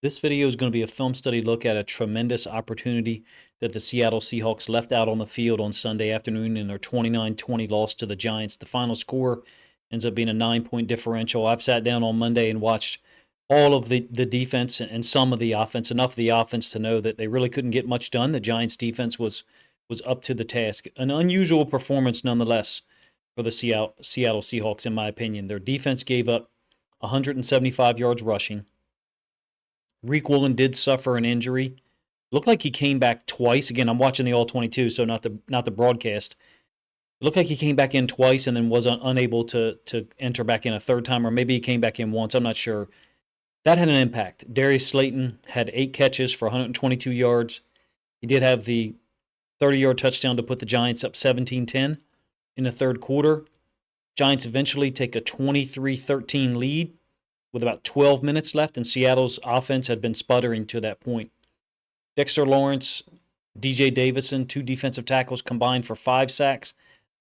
This video is going to be a film study look at a tremendous opportunity that the Seattle Seahawks left out on the field on Sunday afternoon in their 29-20 loss to the Giants. The final score ends up being a 9-point differential. I've sat down on Monday and watched all of the defense and some of the offense, enough of the offense to know that they really couldn't get much done. The Giants defense was up to the task. An unusual performance nonetheless for the Seattle Seahawks, in my opinion. Their defense gave up 175 yards rushing. Reek Woolen did suffer an injury. Looked like he came back twice. Again, I'm watching the all 22, so not the broadcast. It looked like he came back in twice and then was unable to enter back in a third time, or maybe he came back in once. I'm not sure. That had an impact. Darius Slayton had 8 catches for 122 yards. He did have the 30-yard touchdown to put the Giants up 17-10 in the third quarter. Giants eventually take a 23-13 lead with about 12 minutes left, and Seattle's offense had been sputtering to that point. Dexter Lawrence, DJ Davison, 2 defensive tackles combined for 5 sacks.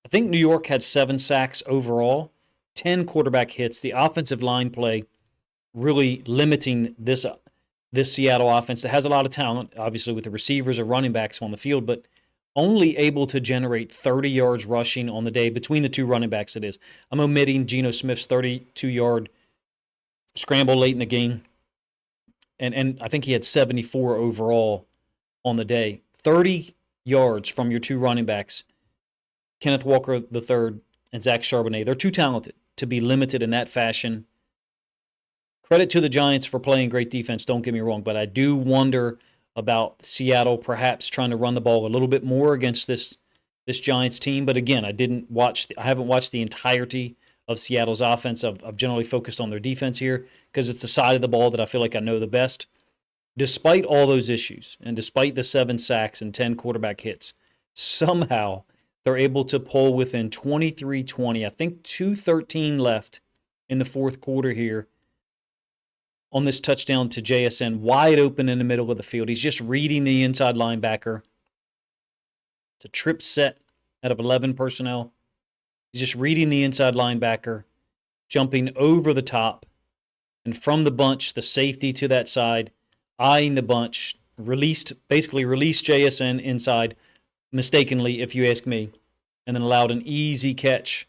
I think New York had 7 sacks overall, 10 quarterback hits. The offensive line play really limiting this Seattle offense that has a lot of talent, obviously with the receivers or running backs on the field, but only able to generate 30 yards rushing on the day between the 2 running backs, it is. I'm omitting Geno Smith's 32-yard scramble late in the game, and I think he had 74 overall on the day. 30 yards from your 2 running backs, Kenneth Walker III and Zach Charbonnet. They're too talented to be limited in that fashion. Credit to the Giants for playing great defense, don't get me wrong, but I do wonder about Seattle perhaps trying to run the ball a little bit more against this Giants team. But again, I haven't watched the entirety of Seattle's offense. I've generally focused on their defense here because it's the side of the ball that I feel like I know the best. Despite all those issues, and despite the 7 sacks and 10 quarterback hits, somehow they're able to pull within 23-20. I think 2:13 left in the fourth quarter here on this touchdown to JSN, wide open in the middle of the field. He's just reading the inside linebacker. It's a trip set out of 11 personnel. He's just reading the inside linebacker, jumping over the top, and from the bunch, the safety to that side, eyeing the bunch, basically released JSN inside, mistakenly, if you ask me, and then allowed an easy catch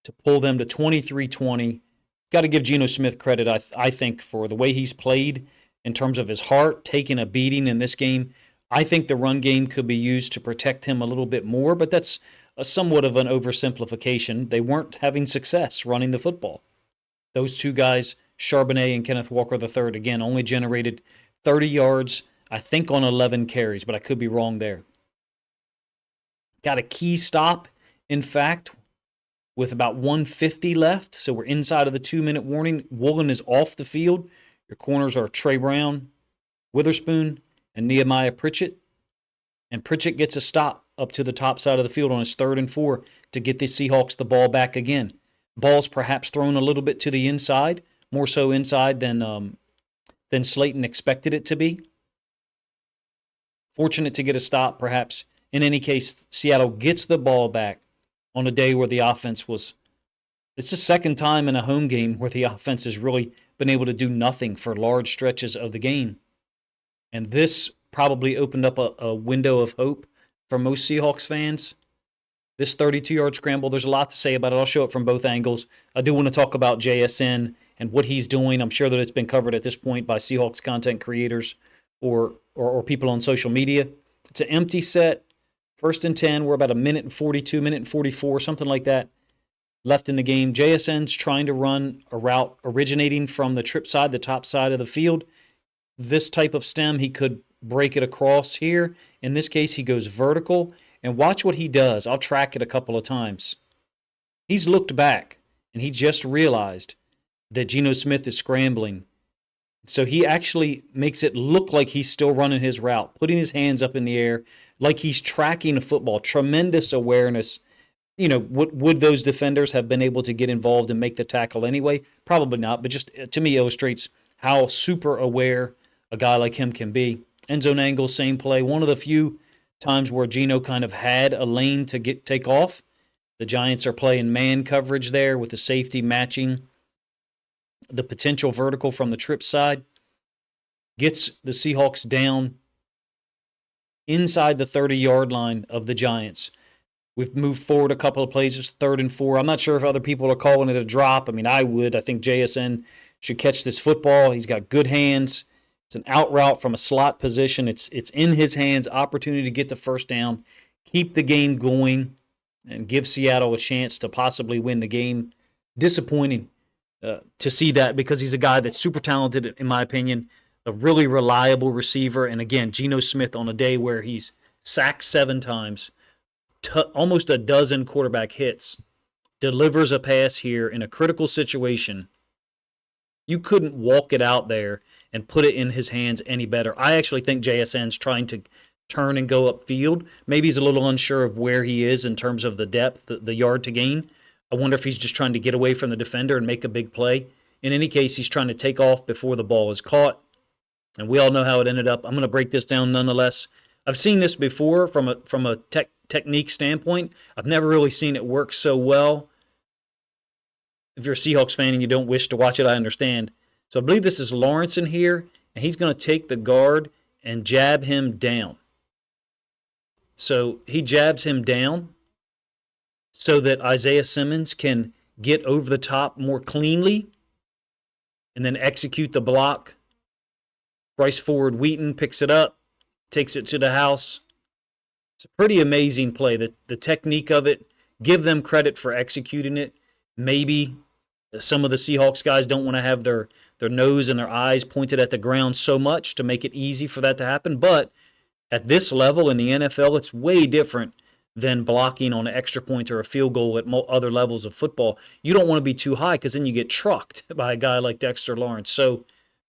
to pull them to 23-20. Got to give Geno Smith credit, I think, for the way he's played in terms of his heart, taking a beating in this game. I think the run game could be used to protect him a little bit more, but that's somewhat of an oversimplification. They weren't having success running the football. Those 2 guys, Charbonnet and Kenneth Walker III, again, only generated 30 yards, I think, on 11 carries, but I could be wrong there. Got a key stop, in fact, with about 150 left, so we're inside of the 2-minute warning. Woolen is off the field. Your corners are Trey Brown, Witherspoon, and Nehemiah Pritchett. And Pritchett gets a stop up to the top side of the field on his 3rd and 4 to get the Seahawks the ball back again. Ball's perhaps thrown a little bit to the inside, more so inside than Slayton expected it to be. Fortunate to get a stop, perhaps. In any case, Seattle gets the ball back on a day where the offense was. It's the second time in a home game where the offense has really been able to do nothing for large stretches of the game. And this probably opened up a window of hope for most Seahawks fans. This 32-yard scramble, there's a lot to say about it. I'll show it from both angles. I do want to talk about JSN and what he's doing. I'm sure that it's been covered at this point by Seahawks content creators or people on social media. It's an empty set. 1st and 10. We're about a minute and 42, minute and 44, something like that left in the game. JSN's trying to run a route originating from the trip side, the top side of the field. This type of stem, he could break it across here. In this case, he goes vertical. And watch what he does. I'll track it a couple of times. He's looked back, and he just realized that Geno Smith is scrambling. So he actually makes it look like he's still running his route, putting his hands up in the air like he's tracking a football. Tremendous awareness. You know, would those defenders have been able to get involved and make the tackle anyway? Probably not, but just to me illustrates how super aware a guy like him can be. End zone angle, same play. One of the few times where Geno kind of had a lane to take off. The Giants are playing man coverage there with the safety matching the potential vertical from the trip side. gets the Seahawks down inside the 30-yard line of the Giants. We've moved forward a couple of plays, 3rd and 4. I'm not sure if other people are calling it a drop. I mean, I would. I think JSN should catch this football. He's got good hands. It's an out route from a slot position. It's in his hands. Opportunity to get the first down, keep the game going, and give Seattle a chance to possibly win the game. Disappointing to see that because he's a guy that's super talented, in my opinion, a really reliable receiver. And again, Geno Smith on a day where he's sacked 7 times, almost a dozen quarterback hits, delivers a pass here in a critical situation. You couldn't walk it out there and put it in his hands any better. I actually think JSN's trying to turn and go upfield. Maybe he's a little unsure of where he is in terms of the depth, the yard to gain. I wonder if he's just trying to get away from the defender and make a big play. In any case, he's trying to take off before the ball is caught. And we all know how it ended up. I'm going to break this down nonetheless. I've seen this before from a technique standpoint. I've never really seen it work so well. If you're a Seahawks fan and you don't wish to watch it, I understand. So I believe this is Lawrence in here, and he's going to take the guard and jab him down. So he jabs him down so that Isaiah Simmons can get over the top more cleanly and then execute the block. Bryce Ford Wheaton picks it up, takes it to the house. It's a pretty amazing play. The technique of it, give them credit for executing it. Maybe some of the Seahawks guys don't want to have their nose and their eyes pointed at the ground so much to make it easy for that to happen. But at this level in the NFL, it's way different than blocking on an extra point or a field goal at other levels of football. You don't want to be too high because then you get trucked by a guy like Dexter Lawrence. So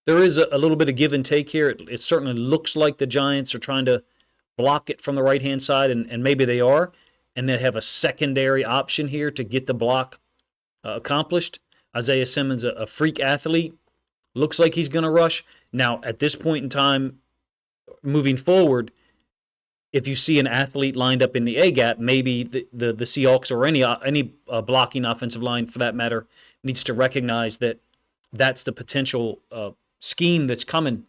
there is a little bit of give and take here. It certainly looks like the Giants are trying to block it from the right-hand side, and maybe they are, and they have a secondary option here to get the block accomplished. Isaiah Simmons, a freak athlete, looks like he's going to rush. Now, at this point in time, moving forward, if you see an athlete lined up in the A-gap, maybe the Seahawks or any blocking offensive line, for that matter, needs to recognize that that's the potential scheme that's coming.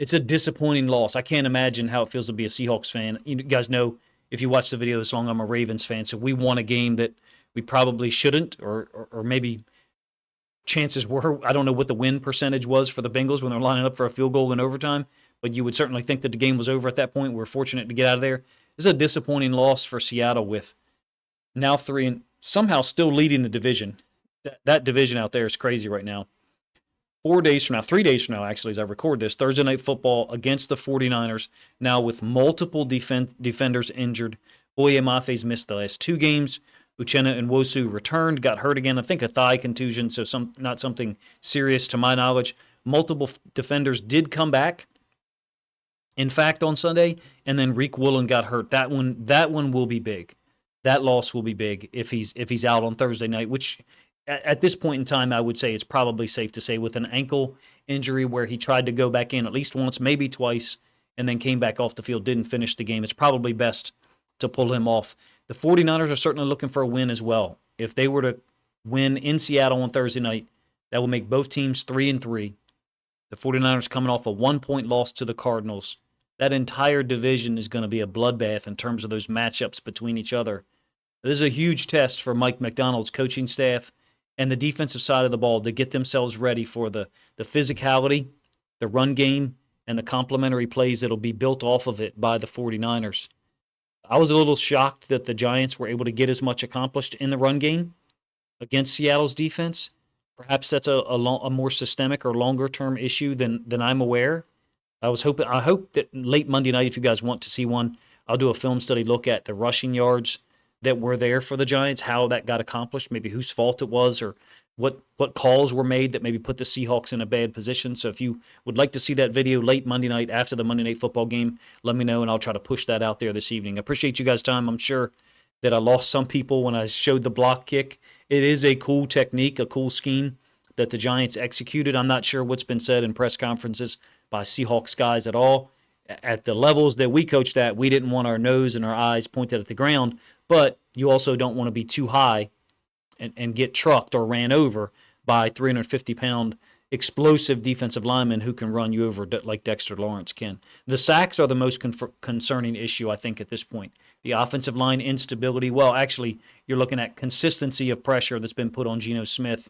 It's a disappointing loss. I can't imagine how it feels to be a Seahawks fan. You guys know, if you watch the video this long, I'm a Ravens fan, so we won a game that we probably shouldn't, or maybe chances were, I don't know what the win percentage was for the Bengals when they're lining up for a field goal in overtime, but you would certainly think that the game was over at that point. We're fortunate to get out of there. This is a disappointing loss for Seattle with now 3 and somehow still leading the division. That division out there is crazy right now. 3 days from now, actually, as I record this, Thursday Night Football against the 49ers, now with multiple defenders injured. Boye Mafe's missed the last 2 games. Uchenna and Nwosu returned, got hurt again. I think a thigh contusion, so not something serious to my knowledge. Multiple defenders did come back, in fact, on Sunday, and then Reek Woolen got hurt. That one will be big. That loss will be big if he's out on Thursday night, which at this point in time, I would say it's probably safe to say with an ankle injury where he tried to go back in at least once, maybe twice, and then came back off the field, didn't finish the game. It's probably best to pull him off. The 49ers are certainly looking for a win as well. If they were to win in Seattle on Thursday night, that will make both teams 3-3. The 49ers coming off a 1-point loss to the Cardinals. That entire division is going to be a bloodbath in terms of those matchups between each other. This is a huge test for Mike McDonald's coaching staff and the defensive side of the ball to get themselves ready for the physicality, the run game, and the complementary plays that will be built off of it by the 49ers. I was a little shocked that the Giants were able to get as much accomplished in the run game against Seattle's defense. Perhaps that's a more systemic or longer-term issue than I'm aware. I hope that late Monday night, if you guys want to see one, I'll do a film study look at the rushing yards that were there for the Giants, how that got accomplished, maybe whose fault it was, or what calls were made that maybe put the Seahawks in a bad position. So if you would like to see that video late Monday night after the Monday Night Football game, let me know, and I'll try to push that out there this evening. I appreciate you guys' time. I'm sure that I lost some people when I showed the block kick. It is a cool technique, a cool scheme that the Giants executed. I'm not sure what's been said in press conferences by Seahawks guys at all. At the levels that we coached at, we didn't want our nose and our eyes pointed at the ground, but you also don't want to be too high and get trucked or ran over by 350-pound explosive defensive linemen who can run you over like Dexter Lawrence can. The sacks are the most concerning issue, I think, at this point. The offensive line instability, well, actually, you're looking at consistency of pressure that's been put on Geno Smith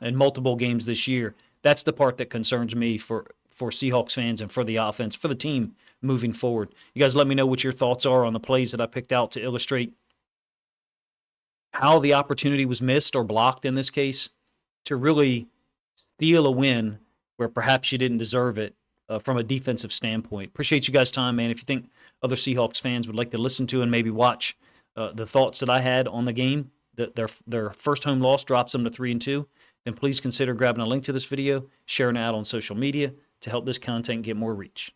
in multiple games this year. That's the part that concerns me for Seahawks fans and for the offense, for the team moving forward. You guys let me know what your thoughts are on the plays that I picked out to illustrate how the opportunity was missed or blocked in this case to really steal a win where perhaps you didn't deserve it from a defensive standpoint. Appreciate you guys' time, man. If you think other Seahawks fans would like to listen to and maybe watch the thoughts that I had on the game, their first home loss drops them to 3-2, then please consider grabbing a link to this video, sharing it out on social media to help this content get more reach.